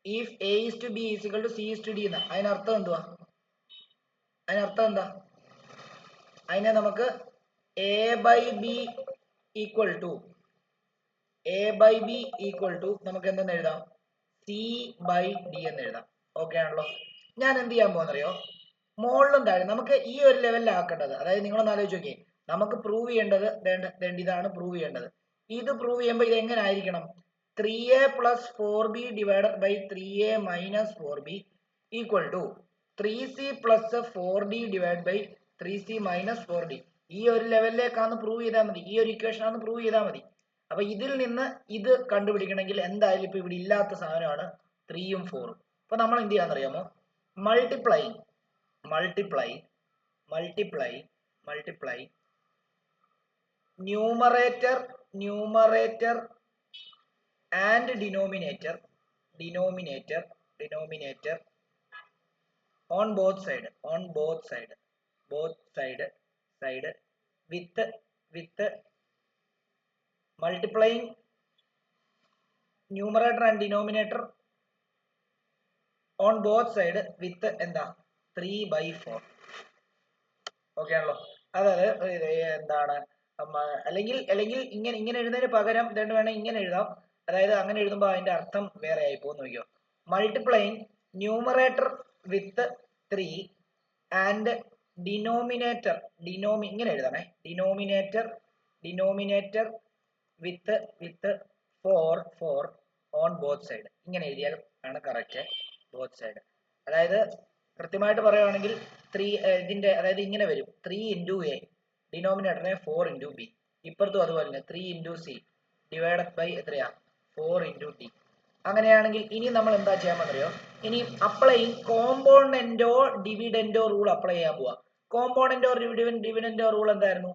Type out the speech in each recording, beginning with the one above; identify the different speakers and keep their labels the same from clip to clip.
Speaker 1: if a is to b is equal to c is to d എന്ന്. അതിനർത്ഥം എന്തുവാ? അതിനർത്ഥം എന്താ? അതിനെ നമുക്ക് a by b equal to നമുക്ക് എന്തെന്ന് എഴുതാം? c by d എന്ന് എഴുതാം. ഓക്കെ ആണല്ലോ. ഞാൻ എന്ത് ചെയ്യാൻ പോകുന്നറിയോ? മുകളിലും താഴെ നമുക്ക് ഈ ഒരു ലെവലിലാക്കേണ്ടത്. അതായത് നിങ്ങളൊന്ന് ആലോചിച്ച് നോക്കിയേ, നമുക്ക് പ്രൂവ് ചെയ്യേണ്ടത് ഇതാണ് പ്രൂവ് ചെയ്യേണ്ടത്. ഇത് പ്രൂവ് ചെയ്യുമ്പോൾ ഇത് എങ്ങനെ ആയിരിക്കണം? 3a plus 4b divided by 3a minus 4b equal to 3c plus 4d divided by 3c minus 4d. ഈ ഒരു ലെവലിലേക്കാണ് പ്രൂവ് ചെയ്താൽ മതി, ഈ ഒരു ഇക്വേഷൻ ആണ് പ്രൂവ് ചെയ്താൽ മതി. അപ്പൊ ഇതിൽ നിന്ന് ഇത് കണ്ടുപിടിക്കണമെങ്കിൽ എന്തായാലും ഇപ്പൊ ഇവിടെ ഇല്ലാത്ത സാധനമാണ് 3ഉം 4ഉം. അപ്പൊ നമ്മൾ എന്ത് ചെയ്യാന്നറിയാമോ? Multiply numerator and denominator on both side with multiplying numerator and denominator on both side with എന്താ 3/4. ഓക്കെ ആണല്ലോ. അതായത് എന്താണ് അല്ലെങ്കിൽ ഇങ്ങനെ എഴുതുന്നതിന് പകരം രണ്ട് വേണേൽ ഇങ്ങനെ എഴുതാം. അതായത് അങ്ങനെ എഴുതുമ്പോൾ അതിന്റെ അർത്ഥം വേറെ ആയി പോകും. നോക്കിയോ, multiplying numerator with 3 and denominator ഇങ്ങനെ എഴുതണേ, denominator with 4 on both side. ഇങ്ങനെ എഴുതിയാൽ ആണ് കറക്റ്റ്. ബോത്ത് സൈഡ് അതായത് കൃത്യമായിട്ട് പറയുകയാണെങ്കിൽ 3 ഇതിന്റെ അതായത് ഇങ്ങനെ വരും 3 into a ഡിനോമിനേറ്ററിനെ 4 into b. ഇപ്പുറത്തും അതുപോലെ തന്നെ 3 into c ഡിവൈഡഡ് ബൈ എത്രയാ 4 into d. അങ്ങനെയാണെങ്കിൽ ഇനി നമ്മൾ എന്താ ചെയ്യാൻ പറ്റുമോ? ഇനി applying componendo dividendo rule apply ചെയ്യാൻ പോവാ. കോമ്പോണന്റോ ഡിവിഡന്റോ റൂൾ എന്തായിരുന്നു?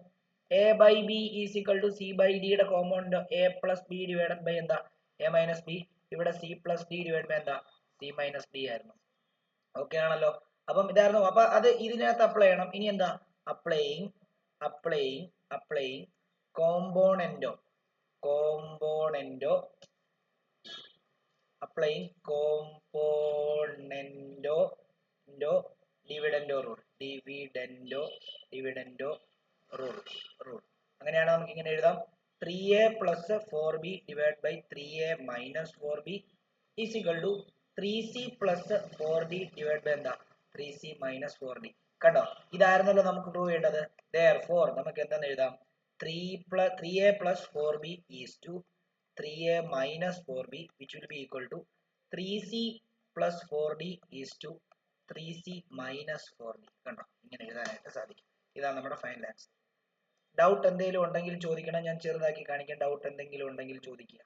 Speaker 1: a by b is equal to c by d യുടെ component a plus b divided by എന്താ a minus b. ഇവിടെ c plus d divide by എന്താ c minus d ആയിരുന്നു. Okay ആണല്ലോ. അപ്പം ഇതായിരുന്നു. അപ്പൊ അത് ഇതിനകത്ത് അപ്ലൈ ചെയ്യണം. ഇനി എന്താ? Applying componendo dividendo rule. അങ്ങനെയാണ് നമുക്ക് ഇങ്ങനെ എഴുതാം. 3a plus 4b divided by 3a minus 4b is equal to 3c plus 4d divided by എന്താ 3c minus 4d. കണ്ടോ, ഇതായിരുന്നല്ലോ നമുക്ക് പ്രൂവ് ചെയ്യേണ്ടത്. therefore നമുക്ക് എന്തെന്ന് എഴുതാം? 3a plus 4b is to 3a minus 4b which will be equal to 3c plus 4d is to 3c minus 4d. കണ്ടോ, ഇങ്ങനെ എഴുതാനായിട്ട് സാധിക്കും. ഇതാണ് നമ്മുടെ ഫൈനൽ ആൻസർ. ഡൗട്ട് എന്തെങ്കിലും ഉണ്ടെങ്കിൽ ചോദിക്കണം, ഞാൻ ചെറുതാക്കി കാണിക്കാം. ഡൗട്ട് എന്തെങ്കിലും ഉണ്ടെങ്കിൽ ചോദിക്കുക.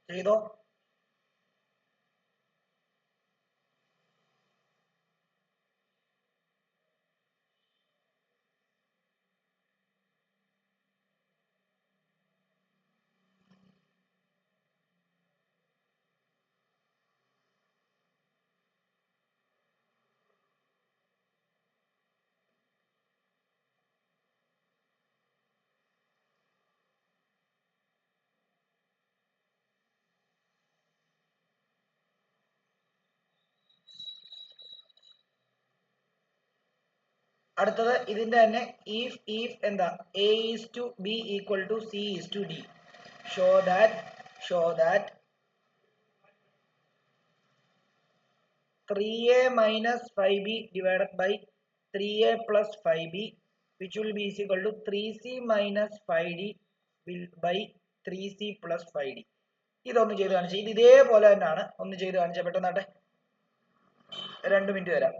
Speaker 1: ചെയ്തോ? അടുത്തത് ഇതിന്റെ തന്നെ if എന്താ a is to b equal to c is to d. show that 3a minus 5b divided by 3a plus 5b, which will be is equal to 3c minus 5d by 3c plus 5d. ഇതൊന്ന് ചെയ്ത് കാണിച്ചു. ഇത് ഇതേപോലെ തന്നെയാണ്. ഒന്ന് ചെയ്ത് കാണിച്ചാൽ പെട്ടെന്നാട്ടെ. 2 minute തരാം.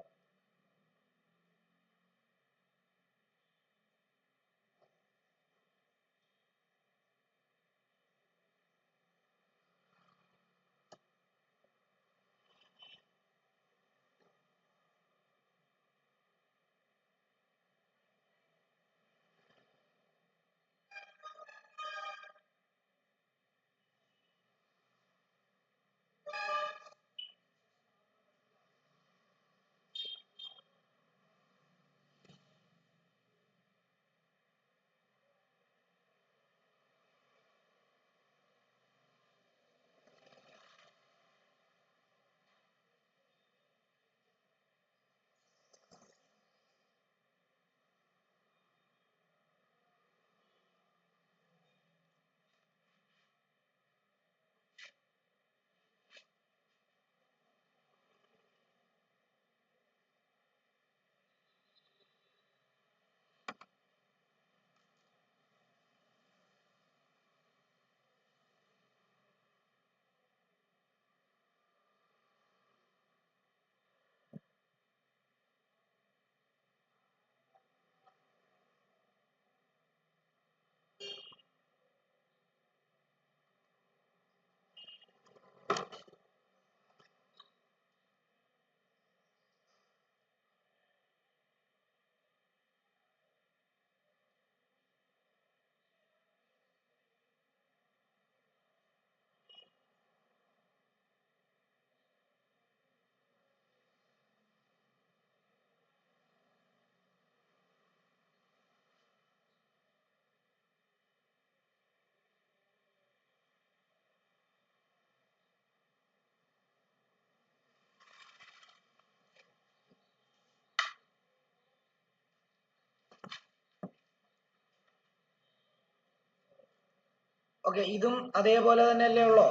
Speaker 1: ഓക്കെ, ഇതും അതേപോലെ തന്നെയല്ലേ ഉള്ളോ?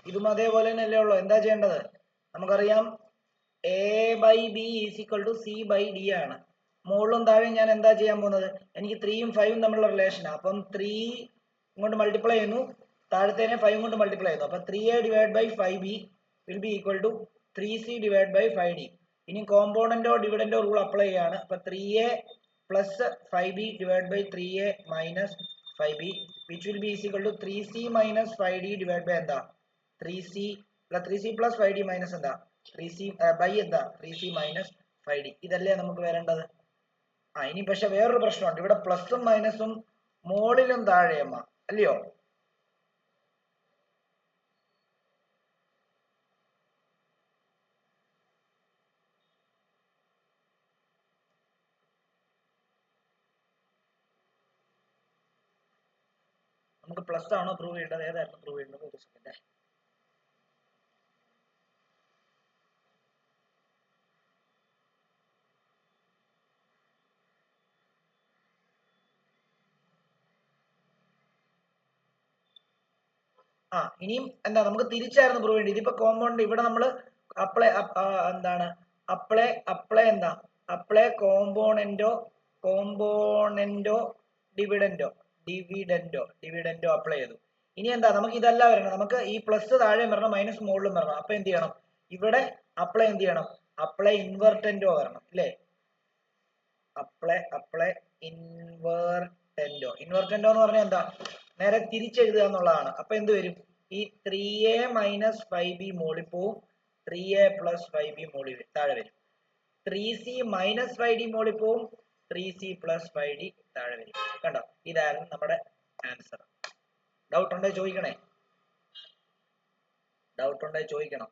Speaker 1: ഇതും അതേപോലെ തന്നെയല്ലേ ഉള്ളോ? എന്താ ചെയ്യേണ്ടത്? നമുക്കറിയാം a by b is equal to c by d ആണ്. മുകളിലും താഴെയും ഞാൻ എന്താ ചെയ്യാൻ പോകുന്നത്? എനിക്ക് 3യും 5ഉം തമ്മിലുള്ള റിലേഷനാണ്. അപ്പം 3 കൊണ്ട് മൾട്ടിപ്ലൈ ചെയ്യുന്നു, താഴത്തേനെ 5 കൊണ്ട് മൾട്ടിപ്ലൈ ചെയ്യുന്നു. അപ്പം 3a divide by 5b will be equal to 3c divide by 5d. ഇനി കോമ്പോണന്റോ ഡിവിഡന്റോ റൂൾ അപ്ലൈ ചെയ്യാണ്. അപ്പൊ 3a plus 5b divide by 3a minus 5b which will be is equal to 3c minus 5d divided by എന്താ 3c plus 3c plus 5d minus എന്താ 3c by എന്താ 3c minus 5d. ഇതല്ലേ നമുക്ക് വരേണ്ടത്. ഇനി പക്ഷെ വേറൊരു പ്രശ്നമുണ്ട്. ഇവിടെ പ്ലസും മൈനസും മുകളിലും താഴെയമ്മ അല്ലയോ? നമുക്ക് പ്ലസ് ആണോ പ്രൂവ് ചെയ്യേണ്ടത്? ഏതായിരുന്നു പ്രൂവ് ചെയ്യേണ്ടത്? ഒരു സെക്കൻഡ്. ഇനിയും എന്താ നമുക്ക് തിരിച്ചായിരുന്നു പ്രൂവ് ചെയ്യേണ്ടത്. ഇതിപ്പോ കോമ്പൗണ്ട് ഇവിടെ നമ്മൾ അപ്ലൈ എന്താണ് അപ്ലൈ എന്താ അപ്ലൈ കോമ്പോണന്റോ ഡിവിഡന്റോ അപ്ലൈ ചെയ്തു. ഇനി എന്താ നമുക്ക് ഇതല്ല വരണം. നമുക്ക് ഈ പ്ലസ് താഴെയും വരണം, മൈനസ് മുകളിലും വരണം. അപ്പൊ എന്ത് ചെയ്യണം? ഇവിടെ അപ്ലൈ എന്ത് ചെയ്യണം? അപ്ലൈ ഇൻവെർട്ടന്റോ വരണം അല്ലേ? അപ്ലൈ ഇൻവെർട്ടന്റോ എന്ന് പറഞ്ഞാൽ എന്താ? നേരെ തിരിച്ചെഴുതുക എന്നുള്ളതാണ്. അപ്പൊ എന്ത് വരും? ഈ 3a മൈനസ് 5b മുകളിൽ പോവും, 3a പ്ലസ് 5b മുകളിൽ താഴെ വരും. 3c മൈനസ് 5d മുകളിൽ പോവും, 3c പ്ലസ് 5d താഴെ വരും. കണ്ടോ? ഇതായിരുന്നു നമ്മുടെ ആൻസർ. ഡൗട്ട് ഉണ്ടോ ചോദിക്കണേ? ഡൗട്ട് ഉണ്ടോ ചോദിക്കണം.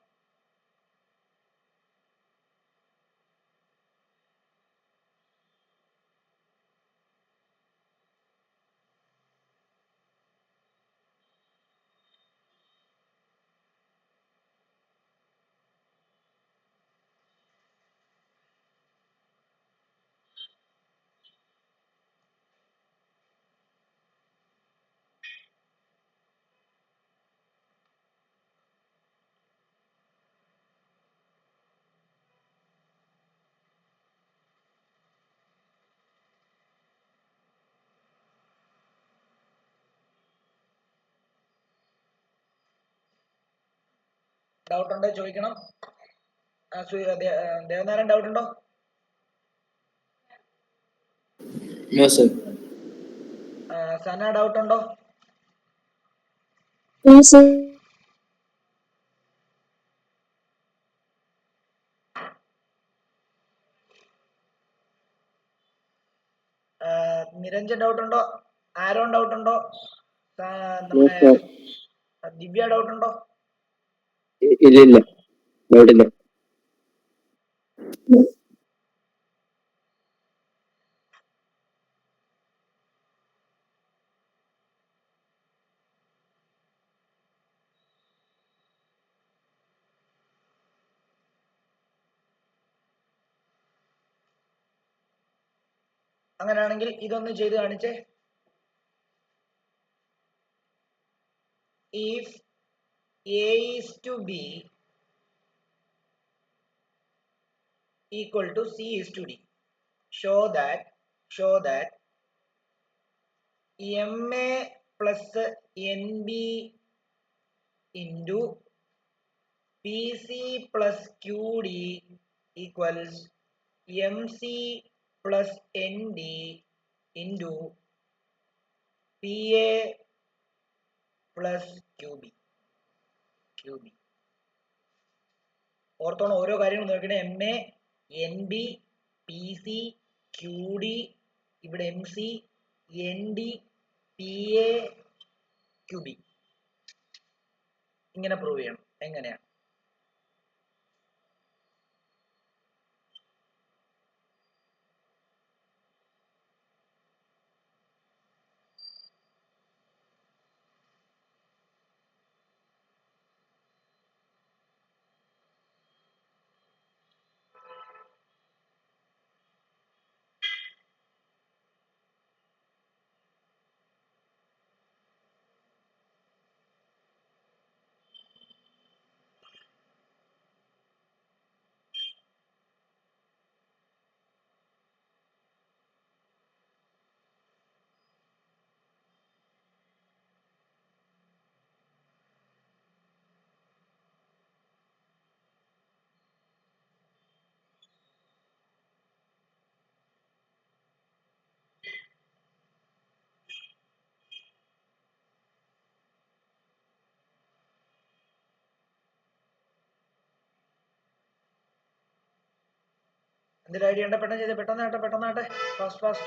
Speaker 1: ഡൗട്ട് ഉണ്ടോ ചോദിക്കണം. ദേവനാരായൺ ഡൗട്ട് ഉണ്ടോ? സന ഡൗട്ട് ഉണ്ടോ? നിരഞ്ജൻ ഡൗട്ട് ഉണ്ടോ? ആരോൺ ഡൗട്ട് ഉണ്ടോ? നമ്മുടെ ദിവ്യ ഡൗട്ട് ഉണ്ടോ?
Speaker 2: ഇല്ല, ഡൗട്ടില്ല.
Speaker 1: അങ്ങനെയാണെങ്കിൽ ഇതൊന്ന് ചെയ്ത് കാണിച്ചേ. If A is to B equal to C is to D, show that MA plus NB into PC plus QD equals MC plus ND into PA plus QB. ഓർത്തോണം, ഓരോ കാര്യങ്ങളും നോക്കണേ. MA, NB, PC, QD, ഇവിടെ MC, ND, PA, QB. ഇങ്ങനെ prove ചെയ്യണം. എങ്ങനെയാണ്? എന്തെങ്കിലും idea ഉണ്ടോ? പെട്ടെന്ന് ചെയ്ത്, പെട്ടെന്നാട്ടെ. ഫാസ്റ്റ്.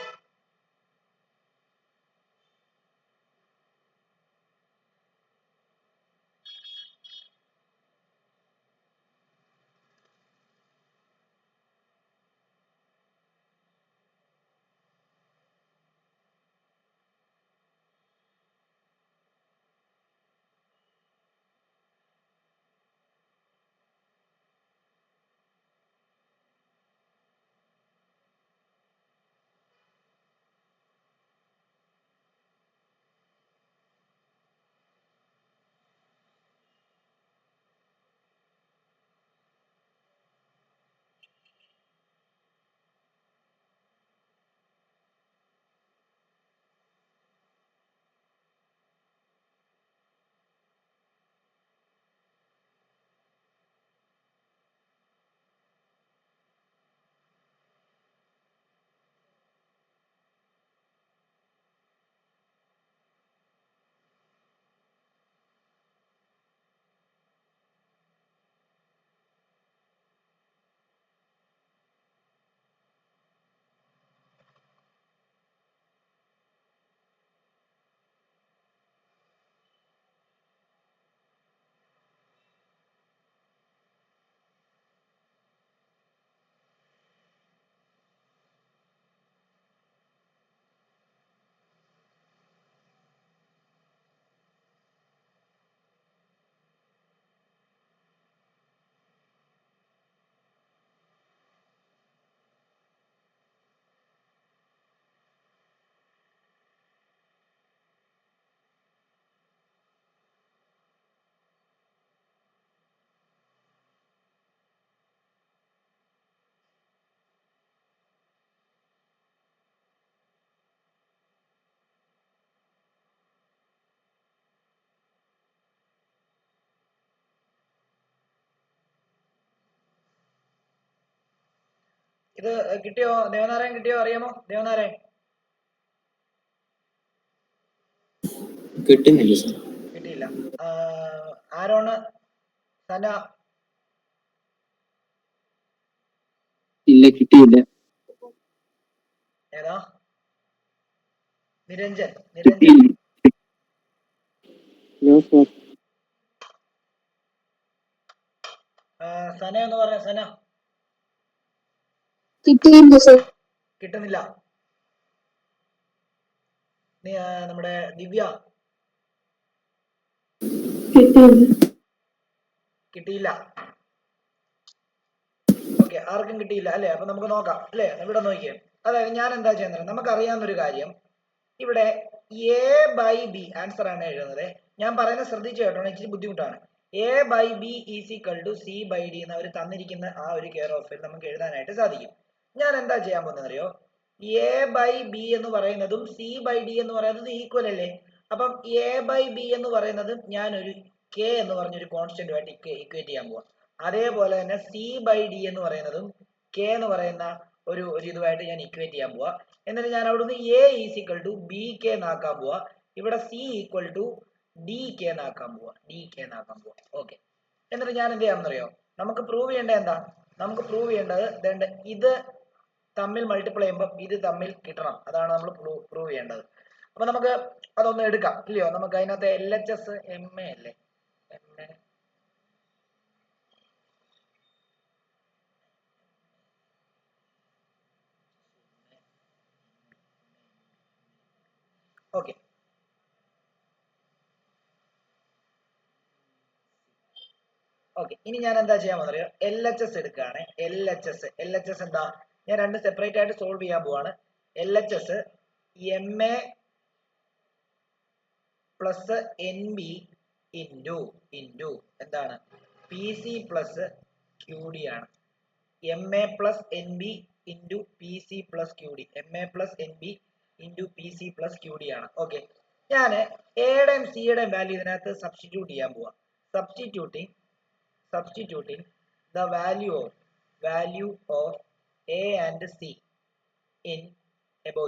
Speaker 1: ഇത് കിട്ടിയോ? ദേവനാരായൺ കിട്ടിയോ? അറിയാമോ ദേവനാരായൺ?
Speaker 2: കിട്ടുന്നില്ല സർ.
Speaker 1: കിട്ടിയില്ല. ആരോണ്, സന?
Speaker 2: ഇല്ല, കിട്ടിയില്ല.
Speaker 1: ഏതാ? നിരഞ്ജൻ.
Speaker 2: കിട്ടിയില്ല. No sir.
Speaker 1: സന എന്ന് പറഞ്ഞ സന?
Speaker 3: കിട്ടിയില്ല സർ.
Speaker 1: കിട്ടുന്നില്ല. നമ്മുടെ ദിവ്യ? കിട്ടിയില്ല. ഓക്കെ, ആർക്കും കിട്ടിയില്ല അല്ലെ? അപ്പൊ നമുക്ക് നോക്കാം അല്ലെ? ഇവിടെ നോക്കിയേ. അതായത് ഞാൻ എന്താ ചെയ്യുന്നത്, നമുക്കറിയാവുന്ന ഒരു കാര്യം, ഇവിടെ എ ബൈ ബി ആൻസർ ആണ് എഴുതുന്നത്. ഞാൻ പറയുന്നത് ശ്രദ്ധിച്ചു കേട്ടോ, ഇച്ചിരി ബുദ്ധിമുട്ടാണ്. A by B is equal to C by D എന്ന് അവർ തന്നിരിക്കുന്ന ആ ഒരു കെയർ ഓഫിൽ നമുക്ക് എഴുതാനായിട്ട് സാധിക്കും. ഞാൻ എന്താ ചെയ്യാൻ പോകുന്നത് അറിയോ? എ ബൈ ബി എന്ന് പറയുന്നതും സി ബൈ ഡി എന്ന് പറയുന്നതും ഈക്വൽ അല്ലേ? അപ്പം എ ബൈ ബി എന്ന് പറയുന്നത് ഞാനൊരു കെ എന്ന് പറഞ്ഞൊരു കോൺസ്റ്റന്റുമായിട്ട് ഇക്വേറ്റ് ചെയ്യാൻ പോവാം. അതേപോലെ തന്നെ സി ബൈ ഡി എന്ന് പറയുന്നതും കെ എന്ന് പറയുന്ന ഒരു ഇതുമായിട്ട് ഞാൻ ഇക്വേറ്റ് ചെയ്യാൻ പോവാ. എന്നിട്ട് ഞാൻ അവിടുന്ന് a is equal to b k എന്നാക്കാൻ പോവാ. ഇവിടെ c equal to d k എന്നാക്കാൻ പോവാ. ഓക്കെ. എന്നിട്ട് ഞാൻ എന്ത് ചെയ്യാമെന്നറിയോ? നമുക്ക് പ്രൂവ് ചെയ്യേണ്ടത് എന്താ? നമുക്ക് പ്രൂവ് ചെയ്യേണ്ടത് ഇത് തമ്മിൽ മൾട്ടിപ്ലൈ ചെയ്യുമ്പോൾ ഇത് തമ്മിൽ കിട്ടണം. അതാണ് നമ്മൾ പ്രൂവ് ചെയ്യേണ്ടത്. അപ്പൊ നമുക്ക് അതൊന്ന് എടുക്കാം ഇല്ലയോ? നമുക്ക് അതിനകത്ത് LHS MA അല്ലേ? MA okay. ഓക്കെ, ഇനി ഞാൻ എന്താ ചെയ്യാൻ പോകുന്നറിയോ? LHS എടുക്കുകയാണ്. LHS എന്താ? ഞാൻ രണ്ട് സെപ്പറേറ്റ് ആയിട്ട് സോൾവ് ചെയ്യാൻ പോവാണ്. LHS MA plus NB into എന്താണ്? PC പ്ലസ് QD ആണ്. MA plus NB into PC plus QD. MA plus NB into PC plus QD ആണ്. ഓക്കെ, ഞാൻ എയുടെയും സിയുടെയും വാല്യൂ ഇതിനകത്ത് സബ്സ്റ്റിറ്റ്യൂട്ട് ചെയ്യാൻ പോവാം. Substituting the value of A and C in above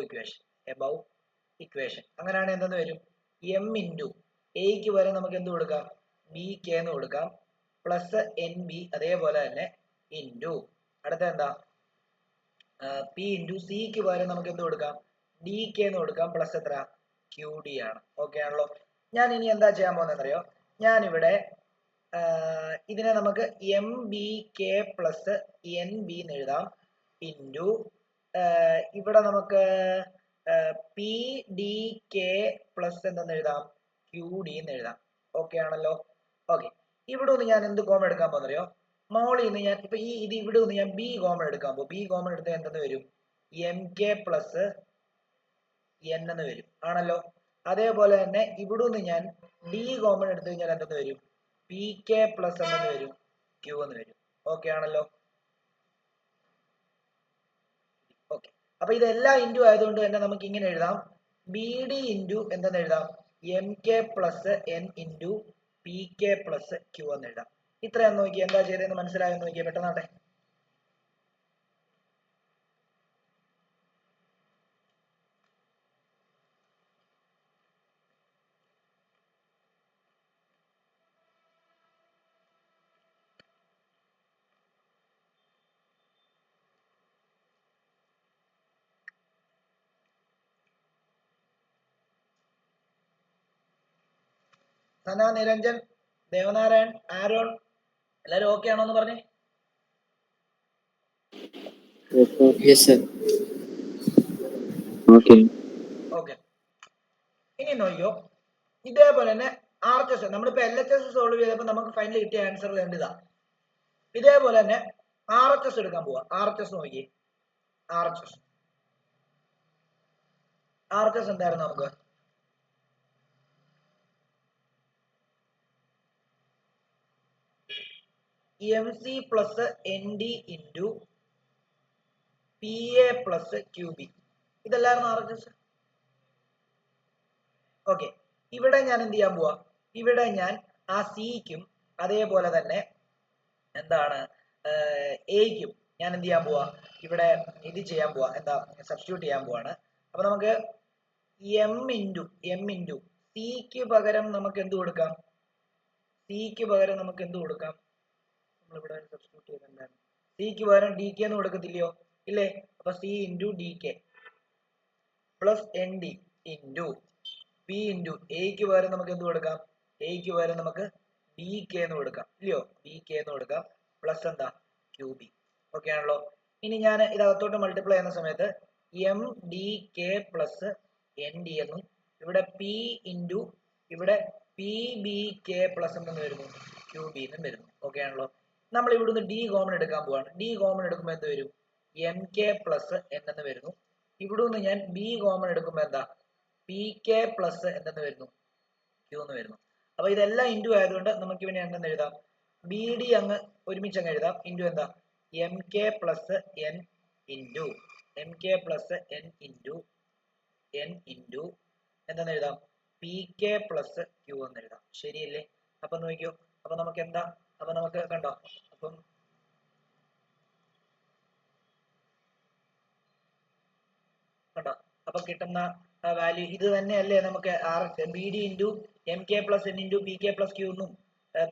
Speaker 1: equation. അങ്ങനെയാണെങ്കിൽ എന്തെന്ന് വരും? M ഇൻറ്റു എക്ക് വരെ നമുക്ക് എന്ത് കൊടുക്കാം? BK എന്ന് കൊടുക്കാം. പ്ലസ് NB അതേപോലെ തന്നെ ഇൻറ്റു അടുത്ത എന്താ? P ഇൻറ്റു സിക്ക് പകരം നമുക്ക് എന്ത് കൊടുക്കാം? DK എന്ന് കൊടുക്കാം. പ്ലസ് എത്ര? QD ആണ്. ഓക്കെ ആണല്ലോ? ഞാൻ ഇനി എന്താ ചെയ്യാൻ പോകുന്നതെന്നറിയോ? ഞാനിവിടെ ഇതിനെ നമുക്ക് MBK പ്ലസ് NB എന്ന് എഴുതാം. ഇൻറ്റു ഇവിടെ നമുക്ക് PDK പ്ലസ് എന്തെന്ന് എഴുതാം? QD എന്ന് എഴുതാം. ഓക്കെ ആണല്ലോ? ഓക്കെ, ഇവിടെ ഒന്ന് ഞാൻ എന്ത് കോമൺ എടുക്കാൻ പോകുന്നറിയോ? മോളിൽ നിന്ന് ഞാൻ ഇപ്പൊ ഇത് ഇവിടെ നിന്ന് ഞാൻ B കോമൺ എടുക്കാൻ പോകും. B കോമൺ എടുത്താൽ എന്തെന്ന് വരും? MK പ്ലസ് N എന്ന് വരും. ആണല്ലോ? അതേപോലെ തന്നെ ഇവിടെ നിന്ന് ഞാൻ D കോമൺ എടുത്തു കഴിഞ്ഞാൽ എന്തെന്ന് വരും? PK പ്ലസ് എന്തെന്ന് വരും? Q എന്ന് വരും. ഓക്കെ ആണല്ലോ? ഓക്കെ, അപ്പൊ ഇതെല്ലാം ഇൻറ്റു ആയതുകൊണ്ട് തന്നെ നമുക്ക് ഇങ്ങനെ എഴുതാം. BD ഇൻറ്റു എന്തെന്ന് എഴുതാം? MK plus N into PK plus Q എന്ന് എഴുതാം. ഇത്രയും നോക്കി എന്താ ചെയ്തതെന്ന് മനസ്സിലായെന്ന് നോക്കിയാൽ പെട്ടെന്നാട്ടെ. സന, നിരഞ്ജൻ, ദേവനാരായൺ, ആരോൺ എല്ലാരും ഓക്കെ ആണോ എന്ന് പറഞ്ഞേ?
Speaker 2: Yes sir. ഓക്കെ.
Speaker 1: ഓക്കെ, ഇനി നോക്കിയോ, ഇതേപോലെ തന്നെ RHS നമ്മളിപ്പോ LHS സോൾവ് ചെയ്തപ്പോൾ നമുക്ക് ഫൈനൽ കിട്ടിയ ആൻസർ വേണ്ടതാ. ഇതേപോലെ തന്നെ RHS എടുക്കാൻ പോവാ. RHS നോക്കി, RHS എന്തായിരുന്നു? നമുക്ക് MC plus ND into PA plus QB ഇതല്ലായിരുന്നു RHS. Okay, ഇവിടെ ഞാൻ എന്ത് ചെയ്യാൻ പോവാ? ഇവിടെ ഞാൻ ആ സിക്കും അതേപോലെ തന്നെ എന്താണ് എയ്ക്കും ഞാൻ എന്ത് ചെയ്യാൻ പോവാ, ഇവിടെ ഇത് ചെയ്യാൻ പോവാ, എന്താ സബ്സ്റ്റിറ്റ്യൂട്ട് ചെയ്യാൻ പോവാണ്. അപ്പൊ നമുക്ക് എം ഇൻറ്റു സിക്ക് പകരം നമുക്ക് എന്ത് കൊടുക്കാം, സിക്ക് പകരം നമുക്ക് എന്ത് കൊടുക്കാം, നമ്മളിവിടെ സബ്സ്റ്റിറ്റ്യൂട്ട് ചെയ്യുന്നുണ്ടായിരുന്നു, സിക്ക് പകരം ഡി കെ എന്ന് കൊടുക്കത്തില്ലയോ, ഇല്ലേ? അപ്പൊ C into D K plus N D into P into എക്ക് പകരം നമുക്ക് എന്ത് കൊടുക്കാം, എക്ക് പകരം നമുക്ക് ബി കെ എന്ന് കൊടുക്കാം, ഇല്ലയോ? ബി കെ എന്ന് കൊടുക്കാം പ്ലസ് എന്താ ക്യൂ ബി. ഓക്കെ ആണല്ലോ. ഇനി ഞാൻ ഇതകത്തോട്ട് മൾട്ടിപ്ലൈ ചെയ്യുന്ന സമയത്ത് M D K plus N D എന്നും ഇവിടെ പി ഇൻറ്റു ഇവിടെ പി ബി കെ പ്ലസ് എന്തെന്ന് വരുന്നു, ക്യൂ ബി എന്നും വരുന്നു. ഓക്കെ ആണല്ലോ. നമ്മൾ ഇവിടുന്ന് ഡി കോമൺ എടുക്കാൻ പോവാണ്. ഡി കോമൺ എടുക്കുമ്പോൾ എന്ത് വരും, എം കെ പ്ലസ് എൻ എന്ന് വരുന്നു. ഇവിടുന്ന് ഞാൻ ബി കോമൺ എടുക്കുമ്പോൾ എന്താ, പി കെ പ്ലസ് എന്തെന്ന് വരുന്നു, ക്യൂ എന്ന് വരുന്നു. അപ്പൊ ഇതെല്ലാം ഇൻറ്റു ആയതുകൊണ്ട് നമുക്ക് ഇവനെ എന്തെന്ന് എഴുതാം, ബി ഡി അങ്ങ് ഒരുമിച്ച് അങ്ങ് എഴുതാം. ഇൻറ്റു എന്താ, M k plus n into m k plus n into എന്തെന്ന് എഴുതാം, പി കെ പ്ലസ് ക്യൂ എന്ന് എഴുതാം. ശരിയല്ലേ? അപ്പൊ നോക്കിയോ, അപ്പൊ നമുക്ക് എന്താ, അപ്പൊ നമുക്ക് കണ്ടോ, അപ്പം കണ്ടോ, അപ്പൊ കിട്ടുന്ന വാല്യൂ ഇത് തന്നെയല്ലേ നമുക്ക് r b d into m k plus n into p k plus q എന്നും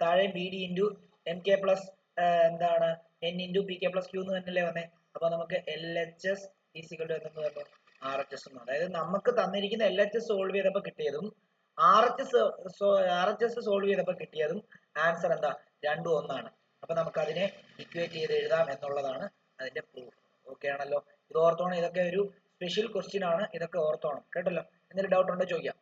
Speaker 1: താഴെ b d into m k plus എന്താണ് n into p k plus q എന്ന് തന്നെയല്ലേ വന്നേ. അപ്പൊ നമുക്ക് എൽ എച്ച് എസ് ഈസിക്കൽ എന്തെന്ന് പറഞ്ഞു, ആർ എച്ച് എസ് എന്ന്. അതായത് നമുക്ക് തന്നിരിക്കുന്ന എൽ എച്ച് എസ് സോൾവ് ചെയ്തപ്പോൾ കിട്ടിയതും ആർ എച്ച് എസ് സോൾവ് ചെയ്തപ്പോൾ കിട്ടിയതും ആൻസർ എന്താ, രണ്ടും ഒന്നാണ്. അപ്പൊ നമുക്ക് അതിനെ ഇക്വേറ്റ് ചെയ്ത് എഴുതാം എന്നുള്ളതാണ് അതിന്റെ പ്രൂഫ്. ഓക്കെ ആണല്ലോ. ഇത് ഓർത്തോണം, ഇതൊക്കെ ഒരു സ്പെഷ്യൽ ക്വസ്റ്റ്യൻ ആണ്, ഇതൊക്കെ ഓർത്തോണം കേട്ടല്ലോ. എന്തെങ്കിലും ഡൗട്ട് ഉണ്ടോ ചോദിക്കാം.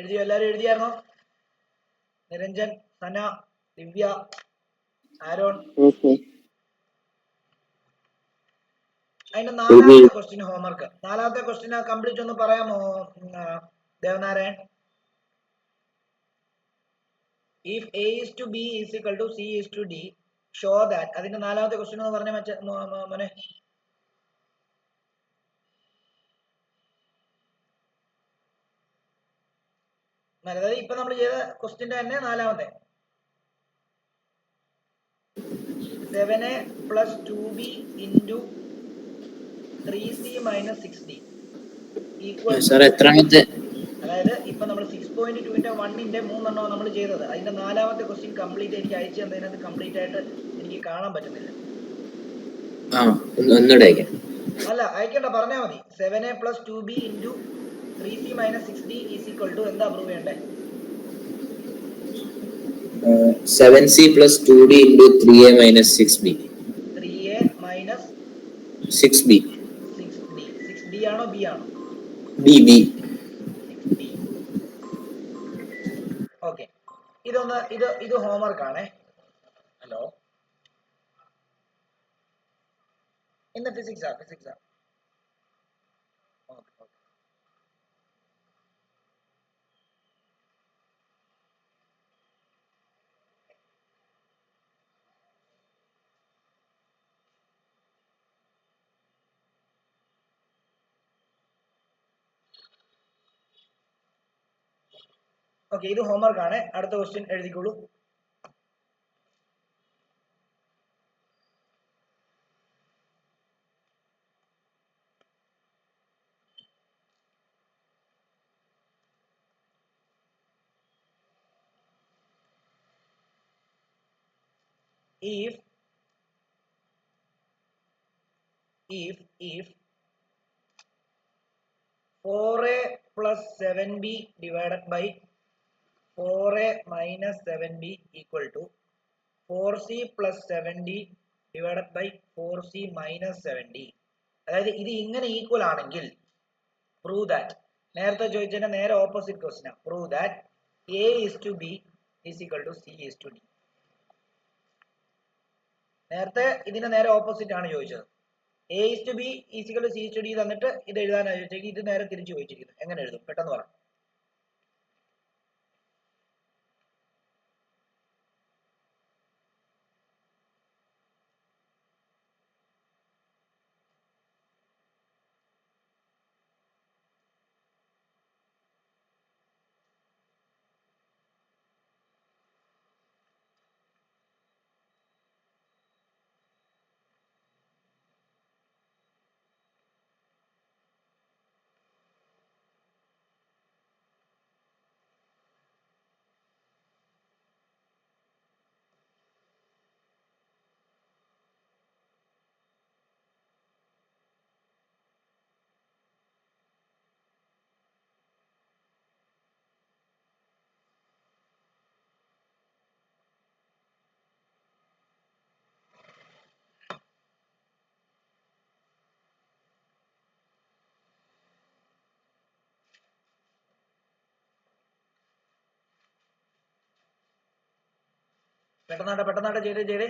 Speaker 1: എഴുതിയോ, എല്ലാരും എഴുതിയായിരുന്നോ? നിരഞ്ജൻ, സന, ദിവ്യ, ആരോൺ. അതിന്റെ നാലാമത്തെ ക്വസ്റ്റ്യൻ ഹോംവർക്ക്, നാലാമത്തെ ക്വസ്റ്റ്യൻ കംപ്ലീറ്റ് ഒന്ന് പറയാമോ Devanarayan? If A is to B is equal to C is to D, show that. അതിന്റെ നാലാമത്തെ ക്വസ്റ്റ്യൻ എന്ന് പറഞ്ഞ മോനെ. അതായത് ഇപ്പൊ നമ്മൾ ചെയ്ത ക്വസ്റ്റ്യന്റെ തന്നെ നാലാമത്തെ 7A plus 2B into 3C minus 6D equal to, അതായത് ഇപ്പൊ നമ്മൾ 6.2ന്റെ 1ന്റെ 3 നമ്മൾ ചെയ്തത്. അതിന്റെ നാലാമത്തെ ക്വസ്റ്റ്യൻ കംപ്ലീറ്റ് എനിക്ക് അയച്ചു തന്നതിനകത്ത് കംപ്ലീറ്റ് ആയിട്ട് എനിക്ക് കാണാൻ പറ്റുന്നില്ല. അല്ല അയക്കണ്ട, പറഞ്ഞാൽ മതി. 7A plus 2B into 3C minus 6D is equal to എന്താ പ്രൂവ് ചെയ്യണ്ടേ?
Speaker 2: 7C plus 2D into 3A minus 6B.
Speaker 1: 3A minus
Speaker 2: 6B.
Speaker 1: 6D. 6D ആണോ B ആണോ?
Speaker 2: B.
Speaker 1: 6D. ഓക്കെ, ഇതൊന്ന് ഇത് ഹോംവർക്ക് ആണേ. ഹലോ, ഇന്ന് ഫിസിക്സാ. ഓക്കെ. ഓക്കെ, ഇത് homework ആണ്. അടുത്ത question എഴുതിക്കോളൂ. If 4A plus 7B divided by 4A minus 7B equal to 4C plus 7D divided by 4C minus 7D. അതായത് ഇത് ഇങ്ങനെ ഈക്വൽ ആണെങ്കിൽ പ്രൂവ് ദാറ്റ്, നേരത്തെ ചോദിച്ചതിന്റെ നേരെ opposite question, prove that A is to B is equal to C is to D. നേരത്തെ ഇതിന്റെ നേരെ opposite ആണ് ചോദിച്ചത്. A is to B is equal to C is to D തന്നിട്ട് ഇത് എഴുതാനാണ് ചോദിച്ചെങ്കിൽ ഇത് നേരെ തിരിച്ചു ചോദിച്ചിരിക്കുന്നു. എങ്ങനെ എഴുതും? പെട്ടെന്ന് പറ. പെട്ടെന്നാട്ടെ ചെയ്തേ.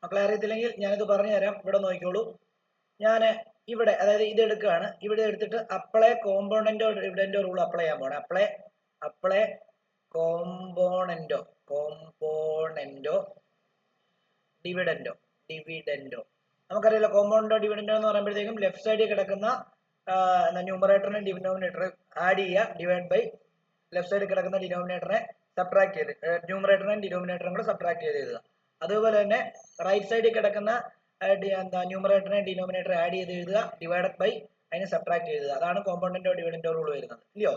Speaker 1: മക്കളെ അറിയത്തില്ലെങ്കിൽ ഞാനിത് പറഞ്ഞു തരാം. ഇവിടെ നോക്കിക്കോളൂ. ഞാൻ ഇവിടെ അതായത് ഇത് എടുക്കുകയാണ്. ഇവിടെ എടുത്തിട്ട് അപ്ലൈ കോമ്പോണന്റോ ഡിവിഡന്റോ റൂൾ അപ്ലൈ ചെയ്യാൻ പോണേ. അപ്ലൈ കോമ്പോണന്റോ ഡിവിഡന്റോ നമുക്കറിയാലോ. കോമ്പോണന്റോ ഡിവിഡന്റോ എന്ന് പറയുമ്പോഴത്തേക്കും ലെഫ്റ്റ് സൈഡിൽ കിടക്കുന്ന ന്യൂമറേറ്ററിനെ ഡിനോമിനേറ്റർ ആഡ് ചെയ്യുക, ഡിവൈഡ് ബൈ ലെഫ്റ്റ് സൈഡിൽ കിടക്കുന്ന ഡിനോമിനേറ്ററിനെ സബ്ട്രാക്ട് ചെയ്ത് ന്യൂമറേറ്ററിനെയും ഡിനോമിനേറ്ററും കൂടെ സബ്ട്രാക്ട് ചെയ്ത് എഴുതുക. അതുപോലെ തന്നെ റൈറ്റ് സൈഡിൽ കിടക്കുന്ന ന്യൂമറേറ്ററിനെ ഡിനോമിനേറ്റർ ആഡ് ചെയ്ത് എഴുതുക, ഡിവൈഡഡ് ബൈ അതിനെ സബ്ട്രാക്ട് ചെയ്ത് എഴുതുക. അതാണ് കോമ്പോണന്റോ ഡിവിഡന്റോ റൂൾ വരുന്നത്, ഇല്ലയോ?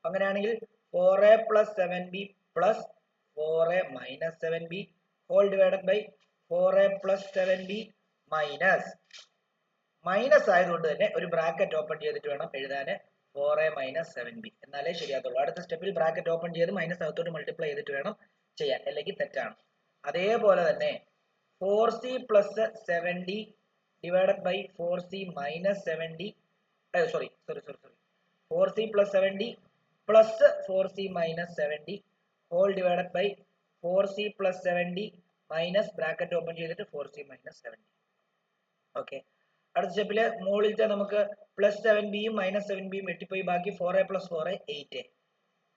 Speaker 1: അങ്ങനെയാണെങ്കിൽ 4a plus 7b plus 4a minus 7b whole divided by 4a plus 7b minus ആയതുകൊണ്ട് തന്നെ ഒരു ബ്രാക്കറ്റ് ഓപ്പൺ ചെയ്തിട്ട് വേണം എഴുതാൻ 4a minus 7b, എന്നാലേ ശരിയാത്തുള്ളൂ. അടുത്ത സ്റ്റെപ്പിൽ ബ്രാക്കറ്റ് ഓപ്പൺ ചെയ്ത് മൈനസ് അകത്തോട്ട് മൾട്ടിപ്ലൈ ചെയ്തിട്ട് വേണം ചെയ്യാൻ, അല്ലെങ്കിൽ തെറ്റാണ്. അതേപോലെ തന്നെ 4c plus 7d divided by 4c minus 7d 4c plus 7d plus 4c minus 7d whole divided by 4c plus 7d minus bracket open ചെയ്തിട്ട് 4c minus 7d. ഓക്കെ, അടുത്ത സ്റ്റെപ്പില് മുകളിലത്തെ നമുക്ക് പ്ലസ് 7bയും മൈനസ് 7bയും വെട്ടിപ്പോയി ബാക്കി 4a plus 4a 8a.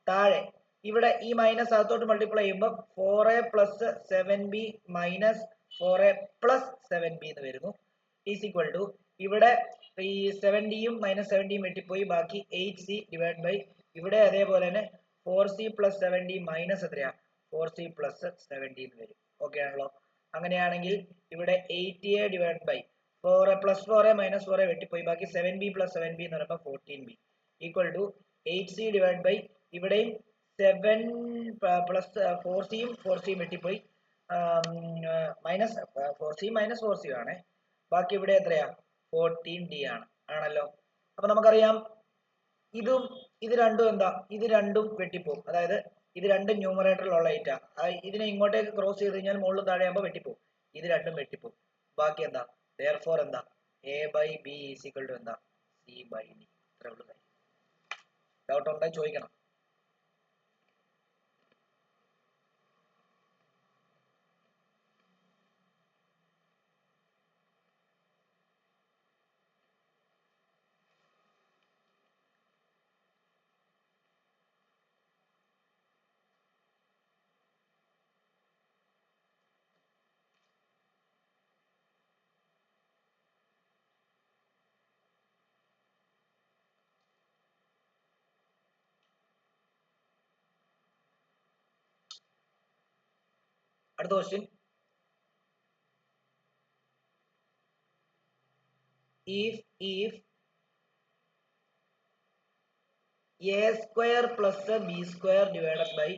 Speaker 1: താഴെ ഇവിടെ ഈ minus അകത്തോട്ട് multiply ചെയ്യുമ്പോൾ 4a plus 7b minus 4a plus 7b എന്ന് വരുന്നു, ഈസ് ഈക്വൽ ടു ഇവിടെ ഈ 7dയും മൈനസ് 7dയും വെട്ടിപ്പോയി ബാക്കി 8c ഡിവൈഡ് ബൈ ഇവിടെ അതേപോലെ തന്നെ 4c plus 7d മൈനസ് എത്രയാ 4c plus 7d എന്ന് വരും. ഓക്കെ ആണല്ലോ? അങ്ങനെയാണെങ്കിൽ ഇവിടെ 8a divide by 4a plus 4a minus 4a വെട്ടിപ്പോയി ബാക്കി 7b plus 7b എന്ന് പറയുമ്പോൾ 14b equal to 8c divide by ഇവിടെയും 7 പ്ലസ് 4cയും 4cയും വെട്ടിപ്പോയി മൈനസ് 4c മൈനസ് 4c ആണ്. ബാക്കി ഇവിടെ എത്രയാ 14d ആണല്ലോ. അപ്പൊ നമുക്കറിയാം ഇത് രണ്ടും എന്താ, ഇത് രണ്ടും വെട്ടിപ്പോവും. അതായത് ഇത് രണ്ടും ന്യൂമറേറ്ററിലുള്ള ഐറ്റാ. ഇതിനെ ഇങ്ങോട്ടേക്ക് ക്രോസ് ചെയ്ത് കഴിഞ്ഞാൽ മുകളിൽ താഴെയാകുമ്പോൾ വെട്ടിപ്പോവും. ഇത് രണ്ടും വെട്ടിപ്പോവും. ബാക്കി എന്താ, therefore എന്താ a by b is equal to എന്താ c by d. ഇത്രേ ഉള്ളൂ. ഡൗട്ട് ഉണ്ടെങ്കിൽ ചോദിക്കണം. അടുത്ത question, if a square plus b square divided by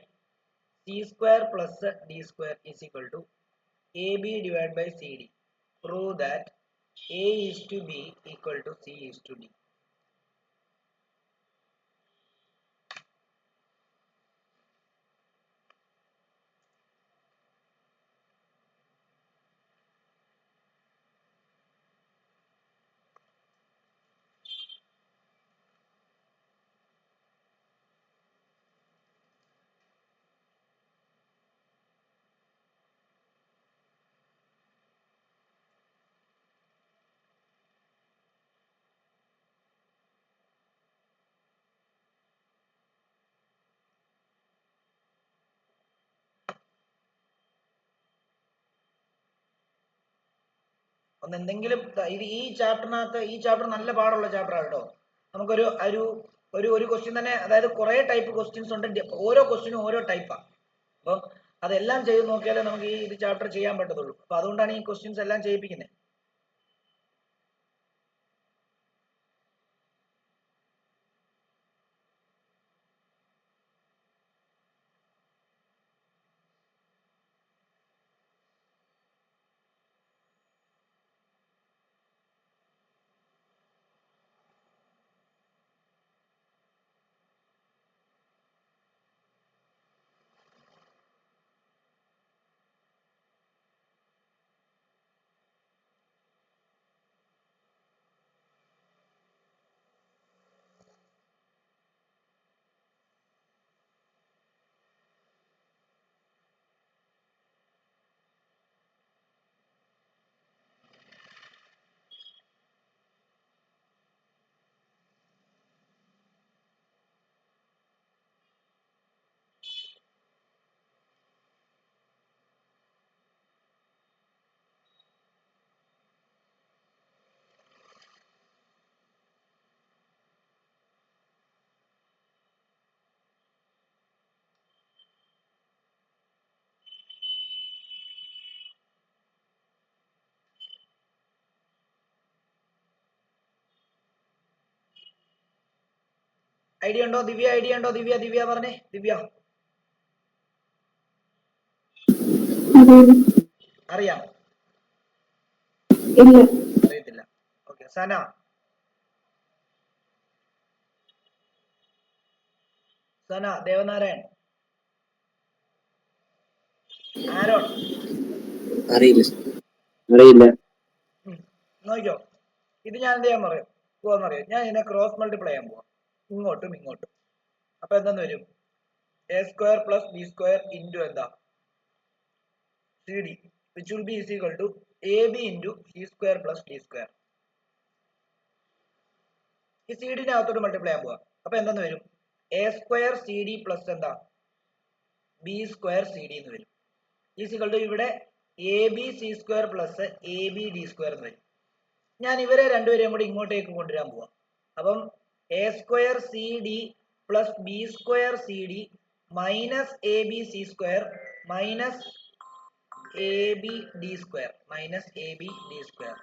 Speaker 1: c square plus d square is equal to ab divided by cd, prove that a is to b equal to c is to d. ഒന്ന് എന്തെങ്കിലും ഇത് ഈ ചാപ്റ്ററിനകത്ത്, ഈ chapter നല്ല പാടുള്ള ചാപ്റ്ററാണ് കേട്ടോ. നമുക്കൊരു ഒരു ഒരു ഒരു ക്വസ്റ്റ്യൻ തന്നെ, അതായത് കുറെ ടൈപ്പ് ക്വസ്റ്റ്യൻസ് ഉണ്ട്, ഓരോ ക്വസ്റ്റ്യനും ഓരോ ടൈപ്പാണ്. അപ്പം അതെല്ലാം ചെയ്ത് നോക്കിയാലേ നമുക്ക് ഈ ഇത് ചാപ്റ്റർ ചെയ്യാൻ പറ്റത്തുള്ളൂ. അപ്പൊ അതുകൊണ്ടാണ് ഈ ക്വസ്റ്റ്യൻസ് എല്ലാം ചെയ്യിപ്പിക്കുന്നത്. ഐഡിയ ഉണ്ടോ ദിവ്യ? ഐഡിയ ഉണ്ടോ ദിവ്യ? ദിവ്യ പറഞ്ഞേ, ദിവ്യ. അറിയാം? അറിയത്തില്ല. ഓക്കെ, സന. സന, ദേവനാരായൺ, ആരോൺ.
Speaker 2: അറിയില്ല.
Speaker 1: നോക്കിക്കോ, ഇത് ഞാൻ എന്ത് ചെയ്യാൻ പറയും പോവാന്നറിയോ? ഞാൻ ഇതിനെ ക്രോസ് മൾട്ടിപ്ലൈ ചെയ്യാൻ പോവാം, ഇങ്ങോട്ടും ഇങ്ങോട്ടും. അപ്പൊ എന്താന്ന് വരും? A square plus B square into എന്താ, c d, which will be is equal to a b into c square plus d square. ഈ സി ഡിന്റെ അകത്തോട്ട് മൾട്ടിപ്ലൈ ചെയ്യാൻ പോവാം. അപ്പൊ എന്താന്ന് വരും? A square C D plus എന്താ, ബി സ്ക്വയർ സി ഡി എന്ന് വരും. ഈസ് ഈക്വൽ ടു ഇവിടെ a B C square plus a B D square എന്ന് വരും. ഞാൻ ഇവരെ രണ്ടുപേരെയും കൂടി ഇങ്ങോട്ടേക്ക് കൊണ്ടുവരാൻ പോവാം. അപ്പം A square C D plus B square C D minus A B C square minus A B D square minus A B D square.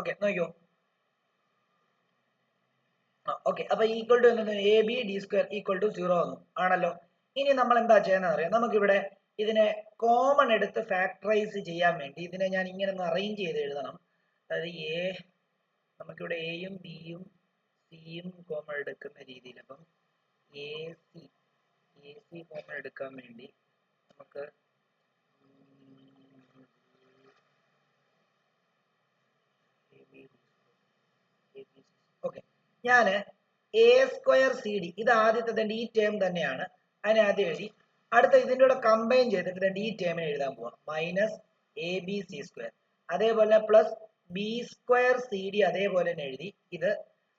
Speaker 1: Okay നോക്കിയോ. ഓക്കെ, അപ്പൊ ഈക്വൽ ടു എന്താണ്, A B D square equal to 0 വന്നു ആണല്ലോ. ഇനി നമ്മൾ എന്താ ചെയ്യുന്നത് അറിയാം, നമുക്കിവിടെ ഇതിനെ കോമൺ എടുത്ത് ഫാക്ടറൈസ് ചെയ്യാൻ വേണ്ടി ഇതിനെ ഞാൻ ഇങ്ങനെ ഒന്ന് അറേഞ്ച് ചെയ്ത് എഴുതണം. അതായത് നമുക്കിവിടെ എയും ബിയും സിയും കോമൺ എടുക്കുന്ന രീതിയിൽ, അപ്പം എ സി കോമൺ എടുക്കാൻ വേണ്ടി നമുക്ക് ഓക്കെ, ഞാന് എ സ്ക്വയർ സി ഡി, ഇത് ആദ്യത്തെ ഈ ടേം തന്നെയാണ്, അതിനെ ആദ്യം എഴുതി. അടുത്ത ഇതിൻ്റെ കൂടെ കമ്പൈൻ ചെയ്തിട്ട് ഈ ടേമിനെ എഴുതാൻ പോവാം, minus A B C square, അതേപോലെ plus B square C d അതേപോലെ തന്നെ എഴുതി. ഇത്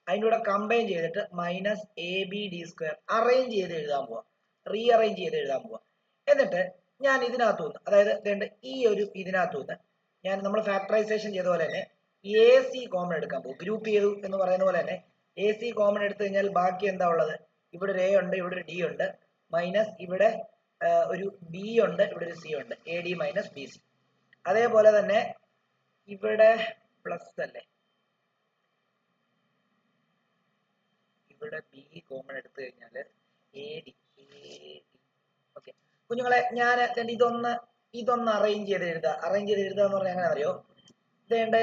Speaker 1: അതിൻ്റെ കൂടെ കമ്പൈൻ ചെയ്തിട്ട് minus A B D square arrange ചെയ്ത് എഴുതാൻ പോവാം, റീഅറേഞ്ച് ചെയ്ത് എഴുതാൻ പോവാം. എന്നിട്ട് ഞാൻ ഇതിനകത്തുനിന്ന്, അതായത് ഈ ഒരു ഇതിനകത്തുനിന്ന് ഞാൻ നമ്മൾ ഫാക്ടറൈസേഷൻ ചെയ്ത പോലെ തന്നെ എ സി കോമൺ എടുക്കാൻ പോകും. ഗ്രൂപ്പ് ചെയ്തു എന്ന് പറയുന്ന പോലെ തന്നെ എ സി കോമൺ എടുത്തു കഴിഞ്ഞാൽ ബാക്കി എന്താ ഉള്ളത്, ഇവിടെ ഒരു എ ഉണ്ട്, ഇവിടെ ഒരു ഡി ഉണ്ട്, മൈനസ് ഇവിടെ ഒരു ബി ഉണ്ട്, ഇവിടെ ഒരു സി ഉണ്ട്, A D minus B C. അതേപോലെ തന്നെ ഇവിടെ പ്ലസ് അല്ലേ, ഇവിടെ ബി കോമൺ എടുത്തു കഴിഞ്ഞാൽ എ ഡി. ഓക്കെ കുഞ്ഞുങ്ങളെ, ഞാൻ ഇതൊന്ന് അറേഞ്ച് ചെയ്ത് എഴുതുക. അറേഞ്ച് ചെയ്ത് എഴുതുക എന്ന് പറഞ്ഞാൽ എങ്ങനെ അറിയോ, ഇതേണ്ട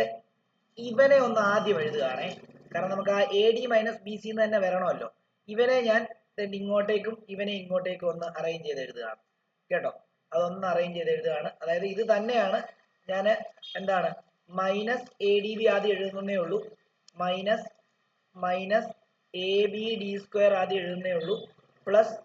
Speaker 1: ഇവനെ ഒന്ന് ആദ്യം എഴുതുകയാണേ, കാരണം നമുക്ക് ആ a D minus B C എന്ന് തന്നെ വരണമല്ലോ. ഇവനെ ഞാൻ ഇങ്ങോട്ടേക്കും ഇവനെ ഇങ്ങോട്ടേക്കും ഒന്ന് അറേഞ്ച് ചെയ്ത് എഴുതുകയാണ് കേട്ടോ. അതൊന്ന് അറേഞ്ച് ചെയ്ത് എഴുതുകയാണ്. അതായത് ഇത് തന്നെയാണ് ഞാൻ എന്താണ് മൈനസ് എ ഡി ബി ആദ്യം എഴുതുന്നേ ഉള്ളൂ, minus A B D square ആദ്യം എഴുതുന്നേ ഉള്ളൂ, plus